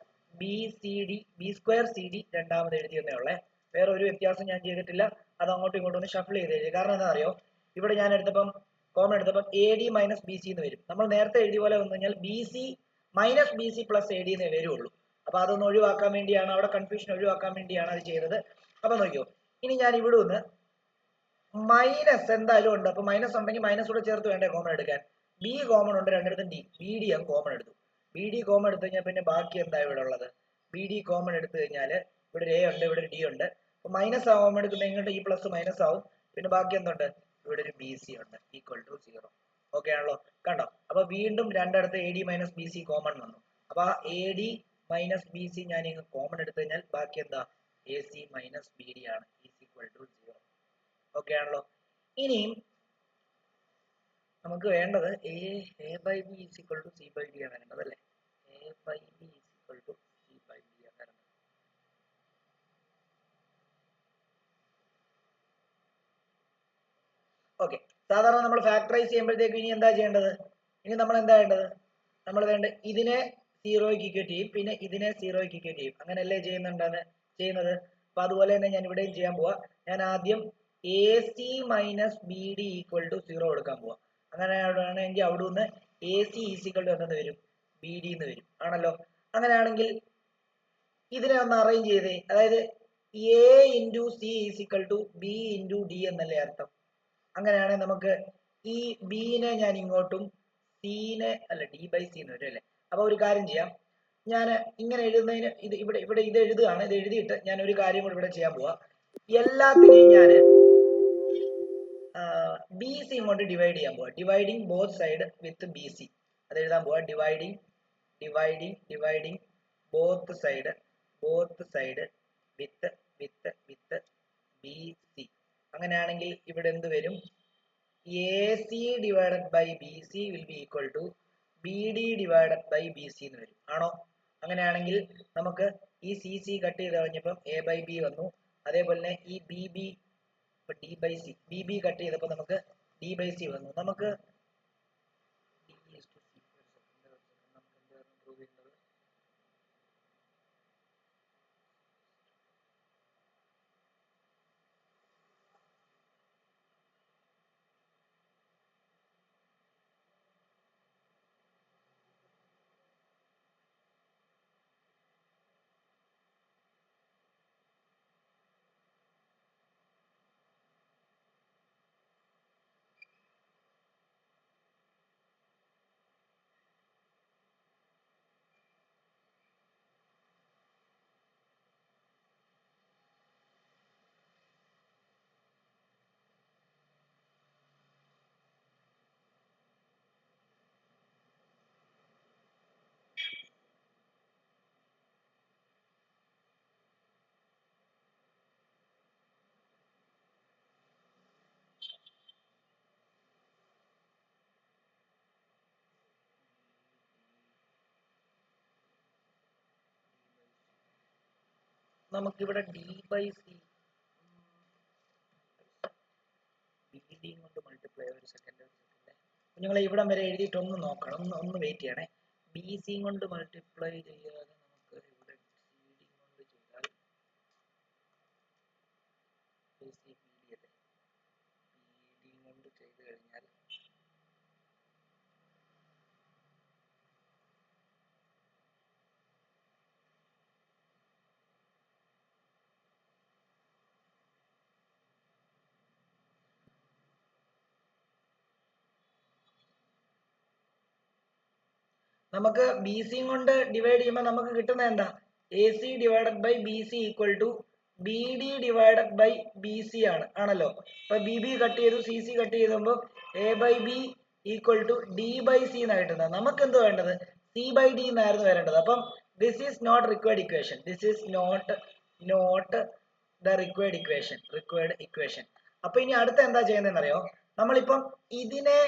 Speaker 1: B square C D രണ്ടാമത് എഴുതിയെന്നേ ഉള്ളേ. വേറെ ഒരു വ്യത്യാസം ഞാൻ ചെയ്തിട്ടില്ല. അത് അങ്ങോട്ടും ഇങ്ങോട്ടും ഒന്ന് ഷഫിൾ ചെയ്ത് എഴുതി. കാരണം എന്താ അറിയോ, ഇവിടെ ഞാൻ എടുത്തപ്പം കോമൺ എടുത്തപ്പം a D minus B C എന്ന് വരും. നമ്മൾ നേരത്തെ എഴുതിയ പോലെ വന്നു കഴിഞ്ഞാൽ b c minus B c plus a d എന്നേ വരുള്ളൂ. അപ്പൊ അതൊന്ന് ഒഴിവാക്കാൻ വേണ്ടിയാണ്, അവിടെ കൺഫ്യൂഷൻ ഒഴിവാക്കാൻ വേണ്ടിയാണ് അത് ചെയ്തത്. അപ്പൊ നോക്കിയോ, ഇനി ഞാൻ ഇവിടെ നിന്ന് മൈനസ് എന്തായാലും ഉണ്ട്, അപ്പൊ മൈനസ് ഉണ്ടെങ്കിൽ മൈനസ് കൂടെ ചേർത്ത് വേണ്ടേ കോമൺ എടുക്കാൻ. ബി കോമൺ ഉണ്ട് രണ്ടിടത്തും, ബി ഡി ഞാൻ കോമൺ എടുത്തു. ബി ഡി കോമൺ എടുത്തു കഴിഞ്ഞാൽ പിന്നെ ബാക്കി എന്താ ഇവിടെ ഉള്ളത്, ബി ഡി കോമൺ എടുത്തു കഴിഞ്ഞാൽ ഇവിടെ ഒരു എ ഉണ്ട്, ഇവിടെ ഒരു ഡി ഉണ്ട്. അപ്പൊ മൈനസ് കോമൺ എടുക്കുമ്പോൾ ഇങ്ങോട്ട് ഈ പ്ലസ് മൈനസ് ആവും, പിന്നെ ബാക്കി എന്തുണ്ട്, ഇവിടെ ഒരു ബി സി ഉണ്ട് ഈക്വൽ ടു 0. ഓക്കെ ആണല്ലോ, കണ്ടോ. അപ്പൊ വീണ്ടും രണ്ടിടത്ത് a D minus B c common വന്നു. അപ്പൊ ആ a D minus B c ഞാൻ ഇങ്ങ് കോമൺ എടുത്തു കഴിഞ്ഞാൽ ബാക്കി എന്താ, a C minus B d ആണ് ഈക്വൽ ടു 0. ഓക്കെ ആണല്ലോ. ഇനിയും നമുക്ക് വേണ്ടത് a by B is equal to C by d ആണ് വേണ്ടത് അല്ലേ. A by B is equal to C by d ആണ് വേണ്ടത്. ഓക്കെ, സാധാരണ നമ്മൾ ഫാക്ടറൈസ് ചെയ്യുമ്പോഴത്തേക്ക് ഇനി എന്താ ചെയ്യേണ്ടത്, ഇനി നമ്മൾ എന്താ വേണ്ടത്, നമ്മൾ ഇതിനെ 0ക്ക് ഇക്വേറ്റ് ചെയ്യും, പിന്നെ ഇതിനെ 0ക്ക് ഇക്വേറ്റ് ചെയ്യും, അങ്ങനെയല്ലേ ചെയ്യുന്നത്. അപ്പൊ അതുപോലെ തന്നെ ഞാൻ ഇവിടെയും ചെയ്യാൻ പോവാ. ഞാൻ ആദ്യം A C minus B D equal to 0 കൊടുക്കാൻ പോവാ. അങ്ങനെയാണെങ്കിൽ അവിടെ നിന്ന് എ സി ഈക്വൽ ടു എന്തെന്ന് വരും, ബി ഡി എന്ന് വരും ആണല്ലോ. അങ്ങനെയാണെങ്കിൽ ഇതിനെ ഒന്ന് അറേഞ്ച് ചെയ്തേ, അതായത് A into C equal to B into D എന്നല്ലേ അർത്ഥം. അങ്ങനെയാണെങ്കിൽ നമുക്ക് ഈ ബിനെ ഞാൻ ഇങ്ങോട്ടും സിനെ അല്ല ഡി ബൈ സി എന്ന് വരും അല്ലേ. അപ്പൊ ഒരു കാര്യം ചെയ്യാം, ഞാൻ ഇങ്ങനെ എഴുതുന്നതിന് ഇവിടെ ഇത് എഴുതുകയാണ്. ഇത് എഴുതിയിട്ട് ഞാൻ ഒരു കാര്യം കൂടി ഇവിടെ ചെയ്യാൻ പോവാ. എല്ലാത്തിനെയും ഞാൻ ബി സി ഇങ്ങോട്ട് ഡിവൈഡ് ചെയ്യാൻ പോവാ. Dividing both side with B C, അത് എഴുതാൻ പോവാ. Dividing both side with B C. അങ്ങനെയാണെങ്കിൽ ഇവിടെ എന്ത് വരും, A C divided by B C will be equal to B D divided by B C എന്ന് വരും ആണോ. അങ്ങനെയാണെങ്കിൽ നമുക്ക് ഈ സി സി കട്ട് ചെയ്ത് കഴിഞ്ഞപ്പം എ ബൈ ബി വന്നു. അതേപോലെ തന്നെ ഈ B B D by C, B B cut ചെയ്തപ്പോൾ നമുക്ക് ഡി ബൈ സി വന്നു. നമുക്ക് നമുക്കിവിടെ D by C B D കൊണ്ട് മൾട്ടിപ്ലൈ ഒരു സെക്കൻഡ് കുഞ്ഞുങ്ങളെ ഇവിടം വരെ എഴുതിയിട്ട് ഒന്ന് നോക്കണം, ഒന്ന് വെയിറ്റ് ചെയ്യണേ. ബി സി കൊണ്ട് മൾട്ടിപ്ലൈ ചെയ്യാതെ നമുക്ക് ഇവിടെ സി ഡി കൊണ്ട് ചെയ്താൽ ബി സി ബി ഡി അല്ലേ, ബി ഡി കൊണ്ട് ചെയ്ത് കഴിഞ്ഞാൽ നമുക്ക് ബി സി കൊണ്ട് ഡിവൈഡ് ചെയ്യുമ്പോൾ നമുക്ക് കിട്ടുന്നത് എന്താ? A C divided by B c equal to B D divided by B c ആണല്ലോ. അപ്പൊ ബി ബി കട്ട് ചെയ്തു, സി സി കട്ട് ചെയ്തുമ്പോൾ a by b equal to d by c എന്നാണ് കിട്ടുന്നത്. നമുക്ക് എന്ത് വേണ്ടത്? സി ബൈ ഡി എന്നായിരുന്നു വരേണ്ടത്. അപ്പം this is not required equation, this is not the required equation. അപ്പൊ ഇനി അടുത്ത എന്താ ചെയ്യുന്നതെന്ന് അറിയോ? നമ്മളിപ്പം ഇതിനെ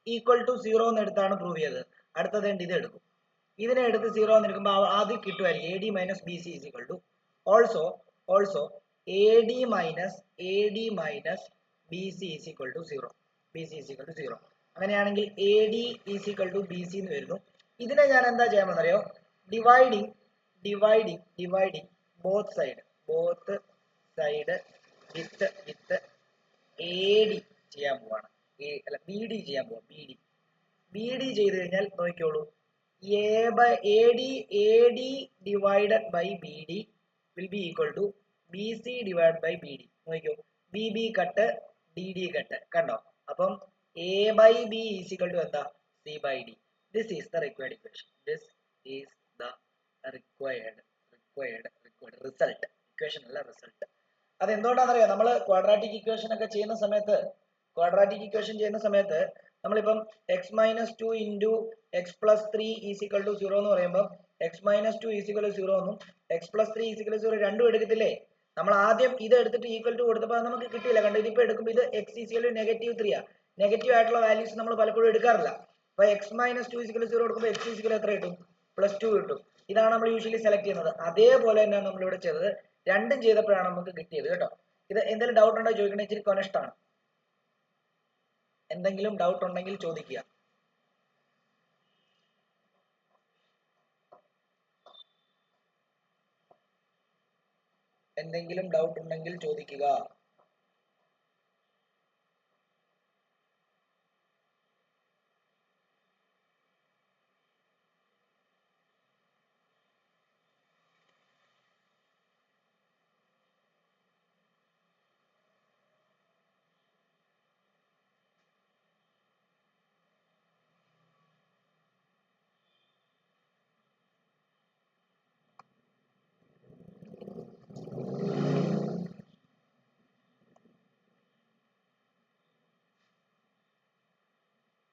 Speaker 1: ഈക്വൽ ടു 0 എന്ന് എടുത്താണ് പ്രൂവ് ചെയ്തത്. അടുത്തത് ഇത് എടുക്കും, ഇതിനെ എടുത്ത് 0 എന്ന് എടുക്കുമ്പോൾ ആദ്യം കിട്ടുമായിരിക്കും A D minus B C is equal to also A D minus B C is equal to 0. അങ്ങനെയാണെങ്കിൽ A D is equal to B C എന്ന് വരുന്നു. ഇതിനെ ഞാൻ എന്താ ചെയ്യാമെന്ന് അറിയോ? Dividing both side with A D ചെയ്യാൻ പോവാണ്, ബി ഡി ചെയ്യാൻ പോവാം. ബി ഡി ചെയ്ത് കഴിഞ്ഞാൽ നോക്കിക്കോളൂ, a d divided by b d will be equal to B c divide by b d. നോക്കിക്കോ, b B cut d d cut, കണ്ടോ? അപ്പം a by B is equal to എന്താ? C by d. This is the required equation. This is the required result. Equation അല്ല, result. അത് എന്തുകൊണ്ടാണെന്നറിയാം? നമ്മൾ quadratic equation ചെയ്യുന്ന സമയത്ത് നമ്മളിപ്പം x minus 2 into x plus 3 is equal to 0 എന്ന് പറയുമ്പോൾ എക്സ് മൈനസ് 2 ഈസിക്കൽ ടു 0 എന്നും എക്സ് പ്ലസ് 3 ഈസിക്കൽ ടു 0 രണ്ടും എടുക്കത്തില്ലേ? നമ്മൾ ആദ്യം ഇത് എടുത്തിട്ട് ഈക്വൽ ടു കൊടുത്തപ്പോൾ നമുക്ക് കിട്ടിയില്ല, കണ്ടോ? ഇതിപ്പോൾ എടുക്കുമ്പോൾ ഇത് എക്സ് ഈസിക്കൽ ടു -3 ആ. നെഗറ്റീവ് ആയിട്ടുള്ള വാല്യൂസ് നമ്മൾ പലപ്പോഴും എടുക്കാറില്ല. അപ്പൊ എക്സ് മൈനസ് 2 ഈസിക്കൽ ടു 0 കൊടുക്കുമ്പോൾ എക്സ് ഈസിക്കൽ എത്ര കിട്ടും? +2 കിട്ടും. ഇതാണ് നമ്മൾ യൂഷ്വലി സെലക്ട് ചെയ്യുന്നത്. അതേപോലെ തന്നെയാണ് നമ്മൾ ഇവിടെ ചെയ്തത്. രണ്ടും ചെയ്തപ്പോഴാണ് നമുക്ക് കിട്ടിയത് കേട്ടോ. ഇത് എന്തെങ്കിലും ഡൗട്ട് ഉണ്ടോ ചോദിക്കണേ, ഇച്ചിരി കൊനഷ്ടാണ്. എന്തെങ്കിലും ഡൗട്ട് ഉണ്ടെങ്കിൽ ചോദിക്കുക.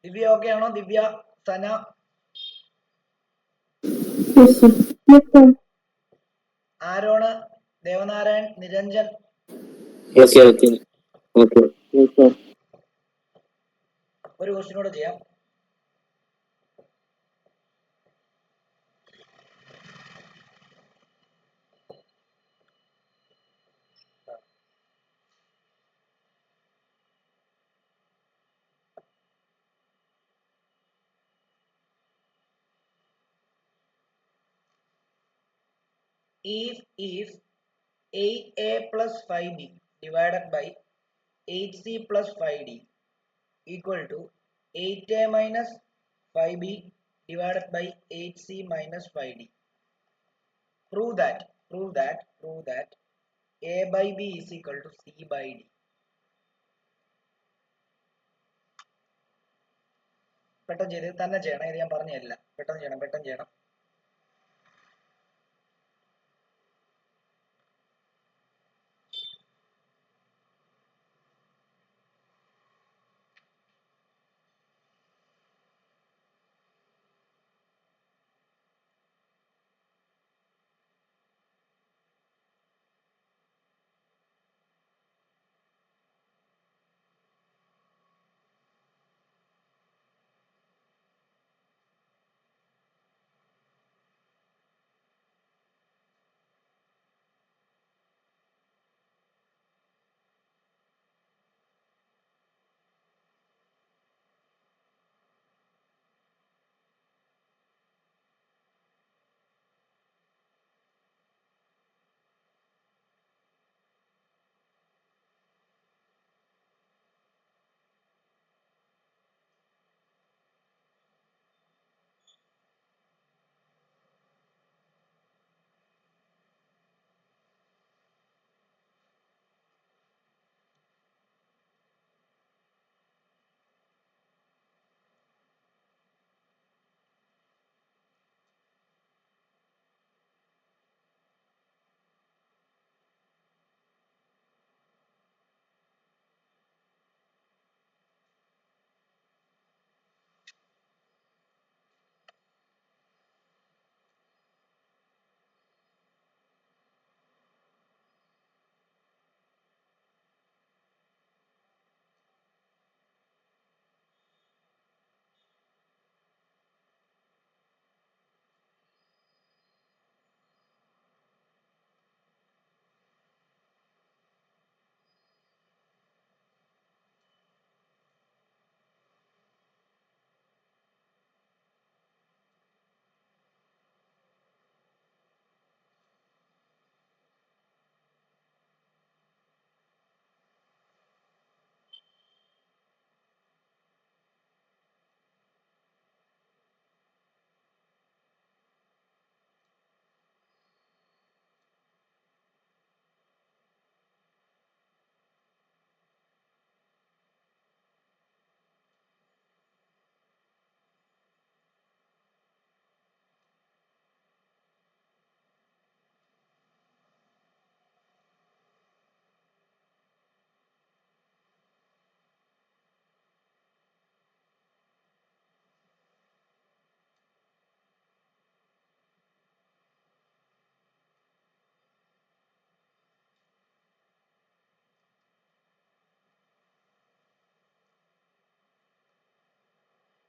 Speaker 1: ദിവ്യ ഓക്കെ ആണോ? ദിവ്യ, സന, ആരോണ്, ദേവനാരായൺ, നിരഞ്ജൻ. ഒരു ക്വസ്റ്റ്യൻ കൂടെ ചെയ്യാം. If 8a plus 5b divided by 8c plus 5d equal to 8a minus 5b divided by 8c minus 5d, prove that a by b is equal to c by d. പെട്ടെന്ന് ചെയ്ത് തന്നെ ചെയ്യണം, ഇത് ഞാൻ പറഞ്ഞതല്ല. പെട്ടെന്ന് ചെയ്യണം.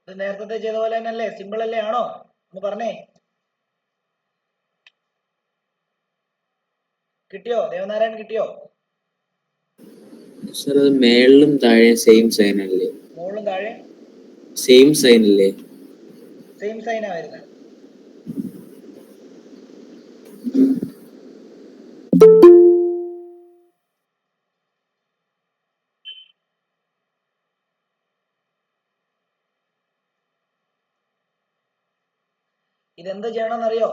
Speaker 1: ഇത് നേരത്തെ ചെയ്ത പോലെ തന്നെ അല്ലേ? സിമ്പിൾ അല്ലേ? ആണോ? ഒന്ന് പറഞ്ഞേ. കിട്ടിയോ? ദേവനാരായൺ കിട്ടിയോ?
Speaker 2: സർ അത് മേളിലും താഴെ സെയിം സൈൻ അല്ലേ?
Speaker 1: മുകളിലും താഴെ
Speaker 2: സെയിം സൈൻ അല്ലേ?
Speaker 1: സെയിം സൈനാ വരുന്നത്. ഇതെന്ത് ചെയ്യണമെന്നറിയോ?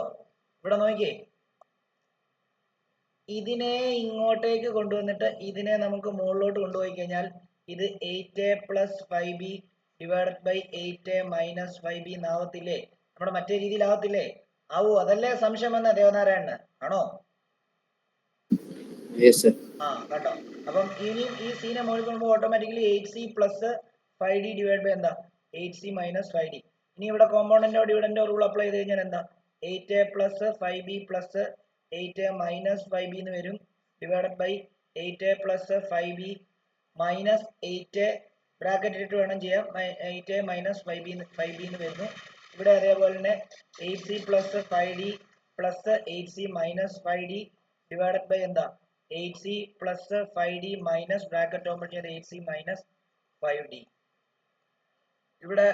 Speaker 1: ഇവിടെ നോക്കിയേ, ഇതിനെ ഇങ്ങോട്ടേക്ക് കൊണ്ടുവന്നിട്ട് ഇതിനെ നമുക്ക് മുകളിലോട്ട് കൊണ്ടുപോയി കഴിഞ്ഞാൽ ഇത് 8a plus 5b divided by 8a minus 5b എന്നാവത്തില്ലേ? നമ്മുടെ മറ്റേ രീതിയിലാവത്തില്ലേ? ആവൂ, അതല്ലേ സംശയം വന്ന ദേവനാരായണന്? ആണോ? കണ്ടോ? അപ്പം ഇനിയും ഈ സീനെ മുകളിൽ കൊണ്ടുപോകുമ്പോൾ automatically 8c plus 5d divide by എന്താ 8c മൈനസ് 5d. ഇനി ഇവിടെ കോമ്പൗണ്ടന്റോ ഡിവിഡന്റോ റൂൾ അപ്ലൈ ചെയ്ത് കഴിഞ്ഞാൽ എന്താ 8a plus 5b plus 8a minus 5b എന്ന് വരും, divided by 8a plus 5b minus 8a bracket ഇട്ട് വേണം ചെയ്യാം, 8a മൈനസ് 5b എന്ന് വരുന്നു. ഇവിടെ അതേപോലെ തന്നെ 8c plus 5d plus 8c minus 5d divided by എന്താ 8c plus 5d minus bracket open ചെയ്ത് 8c മൈനസ് 5d. ഇവിടെ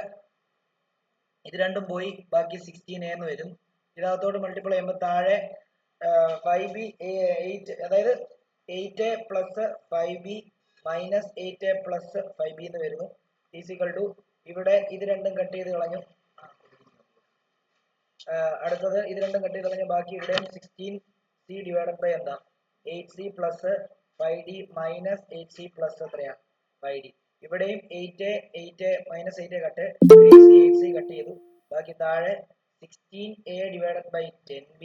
Speaker 1: ഇത് രണ്ടും പോയി, ബാക്കി 16a എന്ന് വരും. ഇതിനകത്തോട്ട് മൾട്ടിപ്ലൈ ചെയ്യുമ്പോൾ താഴെ 5b 8, അതായത് 8a plus 5b minus 8a plus 5b എന്ന് വരുന്നു. ഈസിക്കൽ ടു ഇവിടെ ഇത് രണ്ടും കട്ട് ചെയ്ത് കളഞ്ഞു. അടുത്തത് ഇത് രണ്ടും കട്ട് ചെയ്ത് കളഞ്ഞു, ബാക്കി ഇവിടെയും 16c ഡിവൈഡഡ് ബൈ എന്താ 8c plus 5d minus 8c plus എത്രയാ 5d. ഇവിടെയും 8a minus 8a cut 8c cut ചെയ്തു, ബാക്കി താഴെ 16a divided by 10b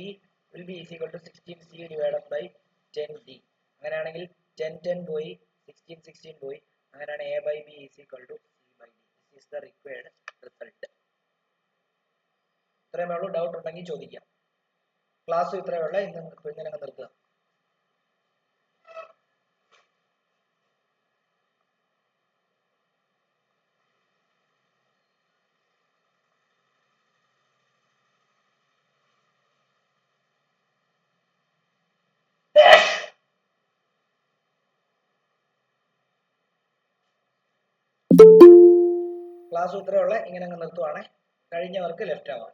Speaker 1: will be equal to 16c divided by 10d. അങ്ങനെയാണെങ്കിൽ 10 പോയി, 16 പോയി. അങ്ങനെയാണ് a by b is equal to c by d. This is the required result. ഇത്രയുമേ ഉള്ളൂ. Doubt ഉണ്ടെങ്കിൽ ചോദിക്കാം. ക്ലാസ് ഇത്രയേ ഉള്ളൂ. ഇന്ന് ഇങ്ങനെ നിർത്തുക. ക്ലാസ് ഇത്രയേ ഉള്ളൂ. ഇങ്ങനെ നിർത്തുവാണ്. കഴിഞ്ഞവർക്ക് ലെഫ്റ്റ് ആവാം.